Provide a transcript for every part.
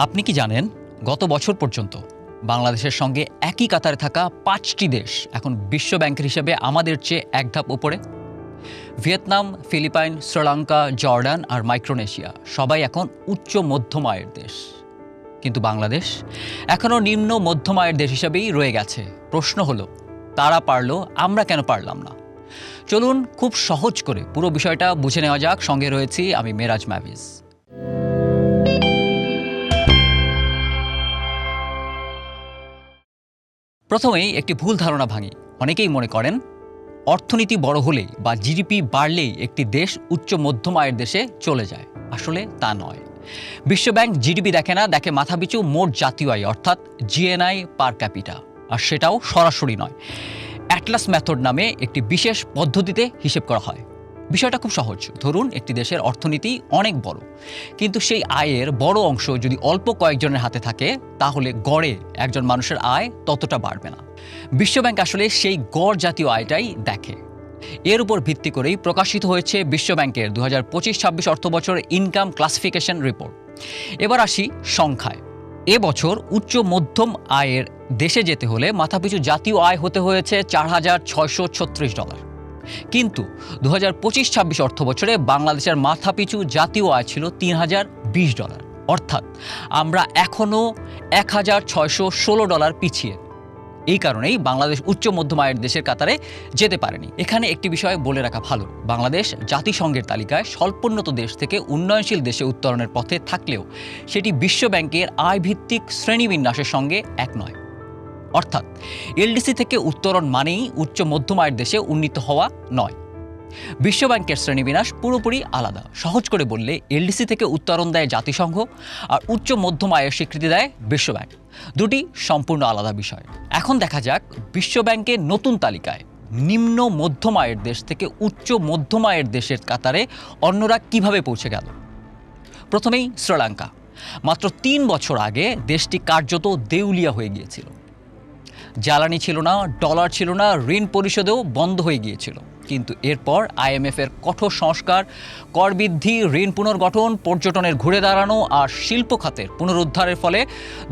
আপনি কি জানেন গত বছর পর্যন্ত বাংলাদেশের সঙ্গে একই কাতারে থাকা 5টি দেশ এখন বিশ্ব ব্যাংকের হিসেবে আমাদের চেয়ে এক ধাপ উপরে? ভিয়েতনাম, ফিলিপাইন, শ্রীলঙ্কা, জর্ডান আর মাইক্রোনেশিয়া সবাই এখন উচ্চ মধ্যম আয়ের দেশ। কিন্তু বাংলাদেশ এখনও নিম্ন মধ্যম আয়ের দেশ হিসেবেই রয়ে গেছে। প্রশ্ন হলো, তারা পারলো, আমরা কেন পারলাম না? চলুন খুব সহজ করে পুরো বিষয়টা বুঝে নেওয়া যাক। সঙ্গে রয়েছি আমি মেরাজ মাহফিজ। প্রথমেই একটি ভুল ধারণা ভাঙি। অনেকেই মনে করেন অর্থনীতি বড় হলেই বা জিডিপি বাড়লেই একটি দেশ উচ্চ মধ্যম আয়ের দেশে চলে যায়। আসলে তা নয়। বিশ্বব্যাংক জিডিপি দেখে না, দেখে মাথাপিছু মোট জাতীয় আয় অর্থাৎ জিএনআই পার ক্যাপিটা। আর সেটাও সরাসরি নয়, অ্যাটলাস মেথড নামে একটি বিশেষ পদ্ধতিতে হিসেব করা হয়। বিষয়টা খুব সহজ। ধরুন একটি দেশের অর্থনীতি অনেক বড়, কিন্তু সেই আয়ের বড় অংশ যদি অল্প কয়েকজনের হাতে থাকে, তাহলে গড়ে একজন মানুষের আয় ততটা বাড়বে না। বিশ্বব্যাংক আসলে সেই গড় জাতীয় আয়টাই দেখে। এর উপর ভিত্তি করেই প্রকাশিত হয়েছে বিশ্বব্যাংকের 2025-26 অর্থবছর ইনকাম ক্লাসিফিকেশন রিপোর্ট। এবার আসি সংখ্যায়। এবছর উচ্চ মধ্যম আয়ের দেশে যেতে হলে মাথাপিছু জাতীয় আয় হতে হয়েছে $4,636। কিন্তু 2025-26 অর্থবছরে বাংলাদেশের মাথাপিছু জাতীয় আয় ছিল $3,020। অর্থাৎ আমরা এখনও $1,616 পিছিয়ে। এই কারণেই বাংলাদেশ উচ্চ মধ্যম আয়ের দেশের কাতারে যেতে পারেনি। এখানে একটি বিষয় বলে রাখা ভালো, বাংলাদেশ জাতিসংঘের তালিকায় স্বল্পোন্নত দেশ থেকে উন্নয়নশীল দেশে উত্তরণের পথে থাকলেও সেটি বিশ্বব্যাংকের আয়ভিত্তিক শ্রেণীবিন্যাসের সঙ্গে এক নয়। অর্থাৎ এলডিসি থেকে উত্তরণ মানেই উচ্চ মধ্যম আয়ের দেশে উন্নীত হওয়া নয়। বিশ্বব্যাংকের শ্রেণীবিন্যাস পুরোপুরি আলাদা। সহজ করে বললে এলডিসি থেকে উত্তরণ দেয় জাতিসংঘ আর উচ্চ মধ্যম আয়ের স্বীকৃতি দেয় বিশ্বব্যাংক। দুটি সম্পূর্ণ আলাদা বিষয়। এখন দেখা যাক বিশ্বব্যাংকের নতুন তালিকায় নিম্ন মধ্যম আয়ের দেশ থেকে উচ্চ মধ্যম আয়ের দেশের কাতারে অন্যরা কিভাবে পৌঁছে গেল। প্রথমেই শ্রীলঙ্কা। মাত্র 3 বছর আগে দেশটি কার্যত দেউলিয়া হয়ে গিয়েছিল। জ্বালানি ছিল না, ডলার ছিল না, ঋণ পরিশোধেও বন্ধ হয়ে গিয়েছিল। কিন্তু এরপর আইএমএফের কঠোর সংস্কার, কর বৃদ্ধি, ঋণ পুনর্গঠন, পর্যটনের ঘুরে দাঁড়ানো আর শিল্প খাতের পুনরুদ্ধারের ফলে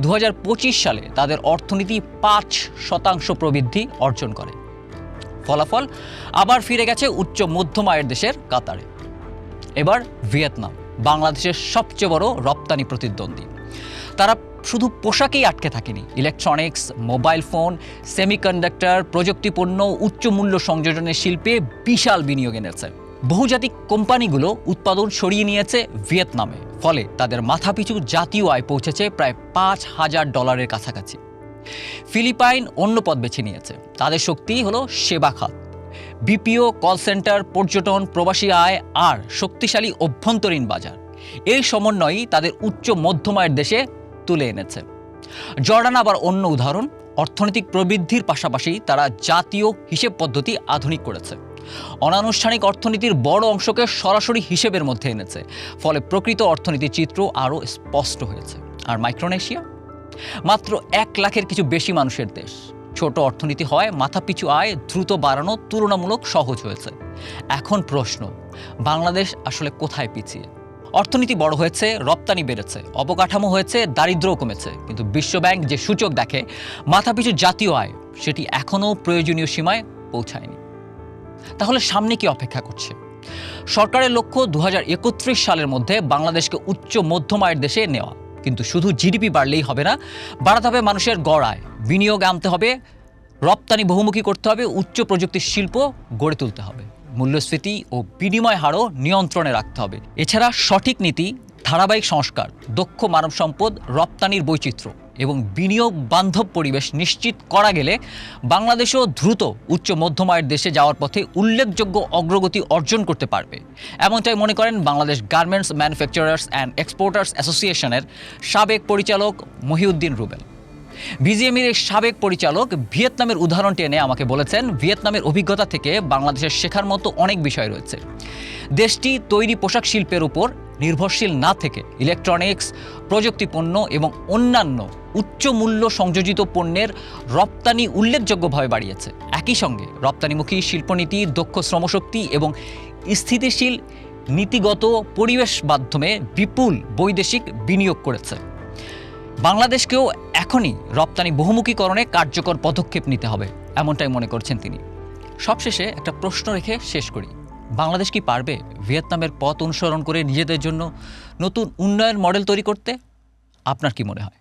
2025 সালে তাদের অর্থনীতি 5% প্রবৃদ্ধি অর্জন করে। ফলাফল আবার ফিরে গেছে উচ্চ মধ্যম আয়ের দেশের কাতারে। এবার ভিয়েতনাম, বাংলাদেশের সবচেয়ে বড় রপ্তানি প্রতিদ্বন্দ্বী। তারা শুধু পোশাকেই আটকে থাকেনি, ইলেকট্রনিক্স, মোবাইল ফোন, সেমিকন্ডাক্টর, প্রযুক্তিপণ্য, উচ্চ মূল্য সংযোজনের শিল্পে বিশাল বিনিয়োগ এনেছে। বহুজাতিক কোম্পানিগুলো উৎপাদন সরিয়ে নিয়েছে ভিয়েতনামে। ফলে তাদের মাথাপিছু জাতীয় আয় পৌঁছেছে প্রায় $5,000 কাছাকাছি। ফিলিপাইন অন্য পথ বেছে নিয়েছে। তাদের শক্তি হলো সেবা খাত, বিপিও, কল সেন্টার, পর্যটন, প্রবাসী আয় আর শক্তিশালী অভ্যন্তরীণ বাজার। এই সমন্বয়ই তাদের উচ্চ মধ্যম আয়ের দেশে তুলে এনেছে। জর্ডান আবার অন্য উদাহরণ। অর্থনৈতিক প্রবৃদ্ধির পাশাপাশি তারা জাতীয় হিসেব পদ্ধতি আধুনিক করেছে। অনানুষ্ঠানিক অর্থনীতির বড় অংশকে সরাসরি হিসেবের মধ্যে এনেছে। ফলে প্রকৃত অর্থনীতির চিত্র আরও স্পষ্ট হয়েছে। আর মাইক্রোনেশিয়া মাত্র 1 লাখের কিছু বেশি মানুষের দেশ। ছোট অর্থনীতি হয়, মাথাপিছু আয় দ্রুত বাড়ানো তুলনামূলক সহজ হয়েছে। এখন প্রশ্ন, বাংলাদেশ আসলে কোথায় পিছিয়ে? অর্থনীতি বড় হয়েছে, রপ্তানি বেড়েছে, অবকাঠামো হয়েছে, দারিদ্র্যও কমেছে, কিন্তু বিশ্বব্যাংক যে সূচক দেখে মাথাপিছু জাতীয় আয়, সেটি এখনও প্রয়োজনীয় সীমায় পৌঁছায়নি। তাহলে সামনে কি অপেক্ষা করছে? সরকারের লক্ষ্য 2031 সালের মধ্যে বাংলাদেশকে উচ্চ মধ্যম আয়ের দেশে নেওয়া। কিন্তু শুধু জিডিপি বাড়লেই হবে না, বাড়াতে হবে মানুষের গড় আয়, বিনিয়োগ আনতে হবে, রপ্তানি বহুমুখী করতে হবে, উচ্চ প্রযুক্তির শিল্প গড়ে তুলতে হবে, মূল্যস্ফীতি ও বিনিময় হারও নিয়ন্ত্রণে রাখতে হবে। এছাড়া সঠিক নীতি, ধারাবাহিক সংস্কার, দক্ষ মানব সম্পদ, রপ্তানির বৈচিত্র্য এবং বিনিয়োগ বান্ধব পরিবেশ নিশ্চিত করা গেলে বাংলাদেশও দ্রুত উচ্চ মধ্যম আয়ের দেশে যাওয়ার পথে উল্লেখযোগ্য অগ্রগতি অর্জন করতে পারবে। এমনটাই মনে করেন Bangladesh garments manufacturers and exporters অ্যাসোসিয়েশনের সাবেক পরিচালক মহিউদ্দিন রুবেল। বিজিএমইর এই সাবেক পরিচালক ভিয়েতনামের উদাহরণ টেনে আমাকে বলেছেন, ভিয়েতনামের অভিজ্ঞতা থেকে বাংলাদেশের শেখার মতো অনেক বিষয় রয়েছে। দেশটি তৈরি পোশাক শিল্পের উপর নির্ভরশীল না থেকে ইলেকট্রনিক্স, প্রযুক্তিপণ্য এবং অন্যান্য উচ্চ মূল্য সংযোজিত পণ্যের রপ্তানি উল্লেখযোগ্যভাবে বাড়িয়েছে। একই সঙ্গে রপ্তানিমুখী শিল্পনীতি, দক্ষ শ্রমশক্তি এবং স্থিতিশীল নীতিগত পরিবেশ মাধ্যমে বিপুল বৈদেশিক বিনিয়োগ করেছে। বাংলাদেশকেও এখনই রপ্তানি বহুমুখীকরণে কার্যকর পদক্ষেপ নিতে হবে, এমনটাই মনে করছেন তিনি। সবশেষে একটা প্রশ্ন রেখে শেষ করি, বাংলাদেশ কি পারবে ভিয়েতনামের পথ অনুসরণ করে নিজেদের জন্য নতুন উন্নয়ন মডেল তৈরি করতে? আপনার কি মনে হয়?